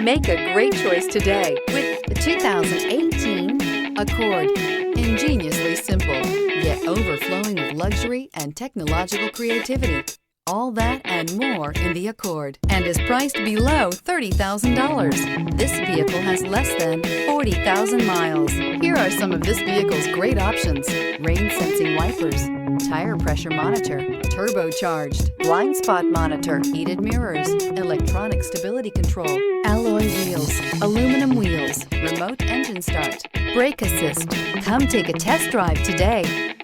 Make a great choice today with the 2018 Accord. Ingeniously simple, yet overflowing with luxury and technological creativity. All that and more in the Accord, and is priced below $30,000. This vehicle has less than 40,000 miles. Here are some of this vehicle's great options: rain sensing wipers, tire pressure monitor, turbocharged, blind spot monitor, heated mirrors, electronic stability control, alloy wheels, aluminum wheels, remote engine start, brake assist. Come take a test drive today.